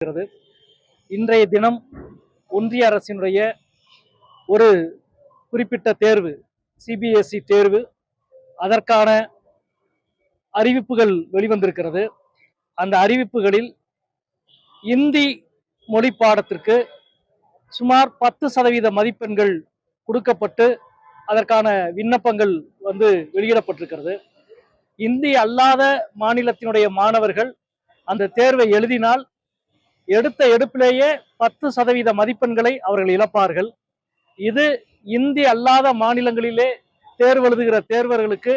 இன்றைய தினம் ஒன்றிய அரசினுடைய ஒரு குறிப்பிட்ட தேர்வு சிபிஎஸ்இ தேர்வு, அதற்கான அறிவிப்புகள் வெளிவந்திருக்கிறது. அந்த அறிவிப்புகளில் இந்தி மொழி பாடத்திற்கு சுமார் 10% மதிப்பெண்கள் கொடுக்கப்பட்டு அதற்கான விண்ணப்பங்கள் வெளியிடப்பட்டிருக்கிறது. இந்தி அல்லாத மாநிலத்தினுடைய மாணவர்கள் அந்த தேர்வை எழுதினால் எடுத்த எடுப்பிலேயே 10% மதிப்பெண்களை அவர்கள் இழப்பார்கள். இது இந்தி அல்லாத மாநிலங்களிலே தேர்வு எழுதுகிற தேர்வர்களுக்கு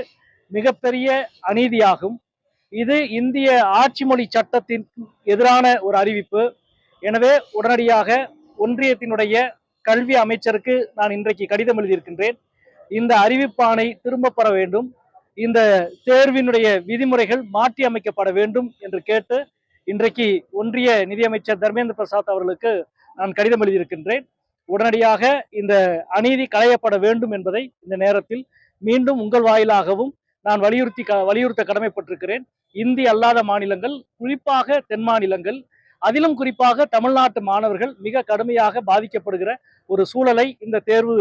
மிகப்பெரிய அநீதியாகும். இது இந்திய ஆட்சி மொழி சட்டத்தின் எதிரான ஒரு அறிவிப்பு. எனவே உடனடியாக ஒன்றியத்தினுடைய கல்வி அமைச்சருக்கு நான் இன்றைக்கு கடிதம் எழுதியிருக்கின்றேன். இந்த அறிவிப்பாணை திரும்ப பெற வேண்டும், இந்த தேர்வினுடைய விதிமுறைகள் மாற்றி அமைக்கப்பட வேண்டும் என்று கேட்டு இன்றைக்கு ஒன்றிய நிதியமைச்சர் தர்மேந்திர பிரசாத் அவர்களுக்கு நான் கடிதம் எழுதியிருக்கின்றேன். உடனடியாக இந்த அநீதி களையப்பட வேண்டும் என்பதை இந்த நேரத்தில் மீண்டும் உங்கள் வாயிலாகவும் நான் வலியுறுத்த கடமைப்பட்டிருக்கிறேன். இந்தி அல்லாத மாநிலங்கள், குறிப்பாக தென் மாநிலங்கள், அதிலும் குறிப்பாக தமிழ்நாட்டு மாணவர்கள் மிக கடுமையாக பாதிக்கப்படுகிற ஒரு சூழலை இந்த தேர்வு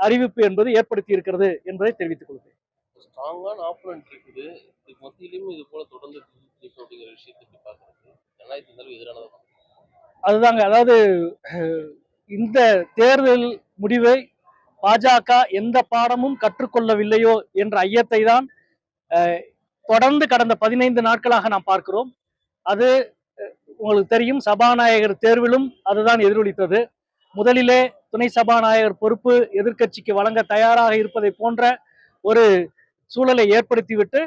அறிவிப்பு என்பது ஏற்படுத்தி இருக்கிறது என்பதை தெரிவித்துக் கொள்கிறேன். ஸ்ட்ராங்கான ஆப்போனன்ட் இருக்குது, இதுக்கு மத்தியிலும் இது போல தொடர்ந்து அப்படிங்கிற விஷயத்துக்கு பார்க்கறது எதிரானதான். அதுதாங்க, அதாவது இந்த தேர்தல் முடிவை பாஜக எந்த பாடமும் கற்றுக்கொள்ளவில்லையோ என்ற ஐயத்தை தான் தொடர்ந்து கடந்த 15 நாட்களாக நாம் பார்க்கிறோம். அது உங்களுக்கு தெரியும், சபாநாயகர் தேர்விலும் அதுதான் எதிரொலித்தது. முதலிலே துணை சபாநாயகர் பொறுப்பு எதிர்க்கட்சிக்கு வழங்க தயாராக இருப்பதை போன்ற ஒரு சூழலை ஏற்படுத்திவிட்டு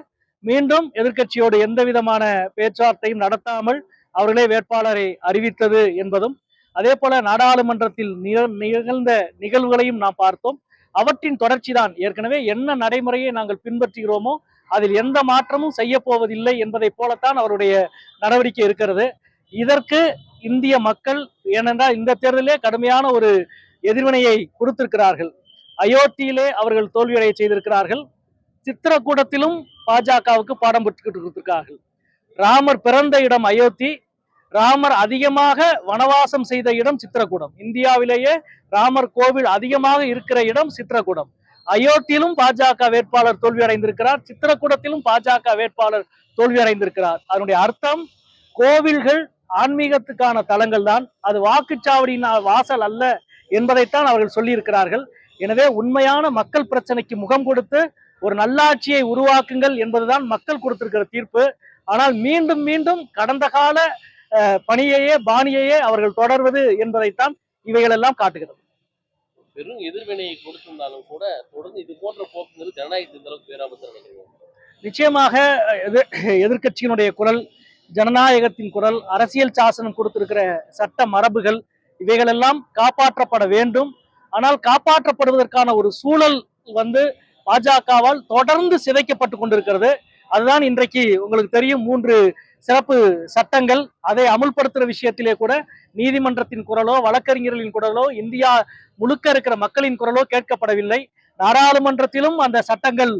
மீண்டும் எதிர்க்கட்சியோடு எந்த விதமான பேச்சுவார்த்தையும் நடத்தாமல் அவர்களே வேட்பாளரை அறிவித்தது என்பதும், அதே போல நாடாளுமன்றத்தில் நிகழ்ந்த நிகழ்வுகளையும் நாம் பார்த்தோம். அவற்றின் தொடர்ச்சி தான். ஏற்கனவே என்ன நடைமுறையை நாங்கள் பின்பற்றுகிறோமோ அதில் எந்த மாற்றமும் செய்ய போவதில்லை என்பதை போலத்தான் அவருடைய நடவடிக்கை இருக்கிறது. இதற்கு இந்திய மக்கள், ஏனென்றால் இந்த தேர்தலே கடுமையான ஒரு எதிர்வினையை கொடுத்திருக்கிறார்கள். அயோத்தியிலே அவர்கள் தோல்வியடைய செய்திருக்கிறார்கள். சித்திரக்கூடத்திலும் பாஜகவுக்கு பாடம் பெற்றுக்கிட்டு கொடுத்திருக்கிறார்கள். ராமர் பிறந்த இடம் அயோத்தி, ராமர் அதிகமாக வனவாசம் செய்த இடம் சித்திரக்கூடம். இந்தியாவிலேயே ராமர் கோவில் அதிகமாக இருக்கிற இடம் சித்திரக்கூடம். அயோத்தியிலும் பாஜக வேட்பாளர் தோல்வி அடைந்திருக்கிறார், சித்திரக்கூடத்திலும் பாஜக வேட்பாளர் தோல்வி அடைந்திருக்கிறார். அதனுடைய அர்த்தம், கோவில்கள் ஆன்மீகத்துக்கான தலங்கள் தான், அது வாக்குச்சாவடியின் வாசல் அல்ல என்பதைத்தான் அவர்கள் சொல்லி இருக்கிறார்கள். எனவே உண்மையான மக்கள் பிரச்சனைக்கு முகம் கொடுத்து ஒரு நல்லாட்சியை உருவாக்குங்கள் என்பதுதான் மக்கள் கொடுத்திருக்கிற தீர்ப்பு. ஆனால் மீண்டும் மீண்டும் கடந்த கால பணியையே பாணியையே அவர்கள் தொடர்வது என்பதைத்தான் இவைகள் எல்லாம் காட்டுகிறது. பெரும் எதிர்வினையை கொடுத்திருந்தாலும் கூட தொடர்ந்து இது போன்ற போக்குங்கிறது ஜனநாயகத்தின் அளவுக்கு பேராபத்து. நிச்சயமாக எதிர்கட்சியினுடைய குரல், ஜனநாயகத்தின் குரல், அரசியல் சாசனம் கொடுத்திருக்கிற சட்ட மரபுகள், இவைகள் எல்லாம் காப்பாற்றப்பட வேண்டும். ஆனால் காப்பாற்றப்படுவதற்கான ஒரு சூழல் பாஜகவால் தொடர்ந்து சிதைக்கப்பட்டு கொண்டிருக்கிறது. அதுதான் இன்றைக்கு உங்களுக்கு தெரியும், 3 சிறப்பு சட்டங்கள், அதை அமுல்படுத்துற விஷயத்திலே கூட நீதிமன்றத்தின் குரலோ வழக்கறிஞர்களின் குரலோ இந்தியா முழுக்க இருக்கிற மக்களின் குரலோ கேட்கப்படவில்லை. நாடாளுமன்றத்திலும் அந்த சட்டங்கள்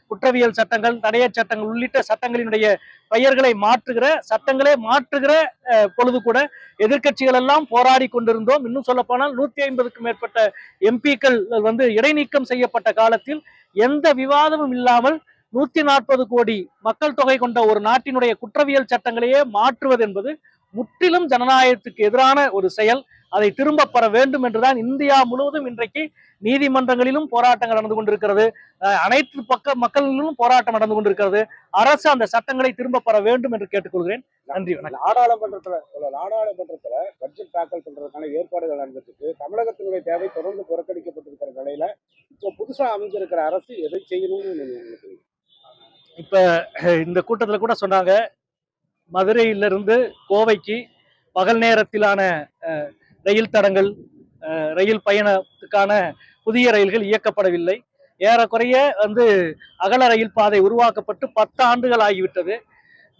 குற்றவியல் சட்டங்கள், தடையச் சட்டங்கள் உள்ளிட்ட சட்டங்களினுடைய பெயர்களை மாற்றுகிற பொழுது கூட எதிர்கட்சிகள் எல்லாம் போராடி கொண்டிருந்தோம். இன்னும் சொல்ல போனால் 150க்கும் மேற்பட்ட எம்பிக்கள் இடைநீக்கம் செய்யப்பட்ட காலத்தில் எந்த விவாதமும் இல்லாமல் 140 கோடி மக்கள் தொகை கொண்ட ஒரு நாட்டினுடைய குற்றவியல் சட்டங்களையே மாற்றுவது என்பது முற்றிலும் ஜனநாயகத்துக்கு எதிரான ஒரு செயல். அதை திரும்ப பெற வேண்டும் என்றுதான் இந்தியா முழுவதும் இன்றைக்கு நீதிமன்றங்களிலும் போராட்டங்கள் நடந்து கொண்டிருக்கிறது, அனைத்து மக்களிலும் போராட்டம் நடந்து கொண்டிருக்கிறது. அரசு அந்த சட்டங்களை திரும்ப பெற வேண்டும் என்று கேட்டுக்கொள்கிறேன். நன்றி. நாடாளுமன்றத்துல பட்ஜெட் தாக்கல் பண்றதுக்கான ஏற்பாடுகள் நடந்துட்டு தமிழகத்தினுடைய தேவை தொடர்ந்து புறக்கணிக்கப்பட்டிருக்கிற நிலையில இப்போ புதுசா அமைஞ்சிருக்கிற அரசு எதை செய்யணும்னு இப்ப இந்த கூட்டத்துல கூட சொன்னாங்க, மதுரையிலிருந்து கோவைக்கு பகல் நேரத்திலான ரயில் தடங்கள், ரயில் பயணத்துக்கான புதிய ரயில்கள் இயக்கப்படவில்லை. ஏறக்குறைய அகல ரயில் பாதை உருவாக்கப்பட்டு 10 ஆண்டுகள் ஆகிவிட்டது.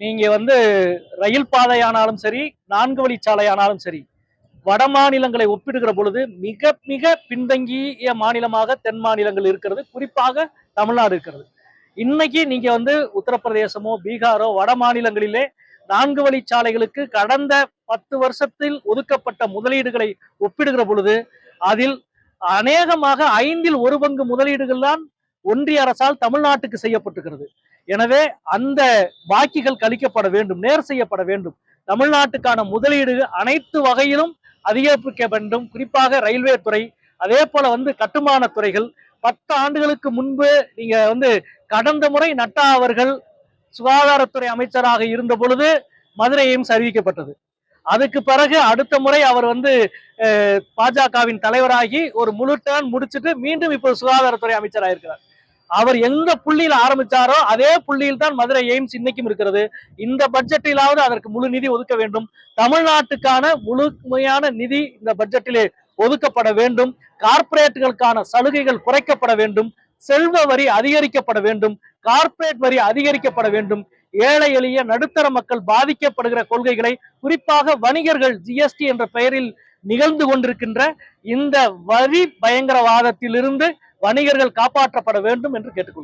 நீங்க ரயில் பாதையானாலும் சரி, 4 வழிச்சாலையானாலும் சரி, வட மாநிலங்களை ஒப்பிடுகிற பொழுது மிக மிக பின்தங்கிய மாநிலமாக தென் மாநிலங்கள் இருக்கிறது, குறிப்பாக தமிழ்நாடு இருக்கிறது. இன்னைக்கு நீங்க உத்தரப்பிரதேசமோ பீகாரோ வட மாநிலங்களிலே 4 வழிச்சாலைகளுக்கு கடந்த 10 வருஷத்தில் ஒதுக்கப்பட்ட முதலீடுகளை ஒப்பிடுகிற பொழுது அதில் அநேகமாக 5ல் 1 பங்கு முதலீடுகள் தான் ஒன்றிய அரசால் தமிழ்நாட்டுக்கு செய்யப்பட்டிருக்கிறது. எனவே அந்த பாக்கிகள் கழிக்கப்பட வேண்டும், நேர் செய்யப்பட வேண்டும். தமிழ்நாட்டுக்கான முதலீடு அனைத்து வகையிலும் அதிகரிக்க வேண்டும். குறிப்பாக ரயில்வே துறை, அதே போல கட்டுமான துறைகள். 10 ஆண்டுகளுக்கு முன்பு நீங்க கடந்த முறை நட்டா அவர்கள் சுகாதாரத்துறை அமைச்சராக இருந்த பொழுது மதுரை எய்ம்ஸ் அறிவிக்கப்பட்டது. அதுக்கு பிறகு அடுத்த முறை அவர் பாஜகவின் தலைவராகி ஒரு முழு டேர்ன் முடிச்சுட்டு மீண்டும் இப்போது சுகாதாரத்துறை அமைச்சராக இருக்கிறார். அவர் எந்த புள்ளியில் ஆரம்பிச்சாரோ அதே புள்ளியில் தான் மதுரை எய்ம்ஸ் இன்னைக்கும் இருக்கிறது. இந்த பட்ஜெட்டிலாவது அதற்கு முழு நிதி ஒதுக்க வேண்டும். தமிழ்நாட்டுக்கான முழுமையான நிதி இந்த பட்ஜெட்டிலே ஒதுக்கப்பட வேண்டும். கார்ப்பரேட்டுகளுக்கான சலுகைகள் குறைக்கப்பட வேண்டும். செல்வ வரி அதிகரிக்கப்பட வேண்டும். கார்ப்பரேட் வரி அதிகரிக்கப்பட வேண்டும். ஏழை எளிய நடுத்தர மக்கள் பாதிக்கப்படுகிற கொள்கைகளை, குறிப்பாக வணிகர்கள் ஜிஎஸ்டி என்ற பெயரில் நிகழ்ந்து கொண்டிருக்கின்ற இந்த வரி பயங்கரவாதத்திலிருந்து வணிகர்கள் காப்பாற்றப்பட வேண்டும் என்று கேட்டுக்கொள்கிறேன்.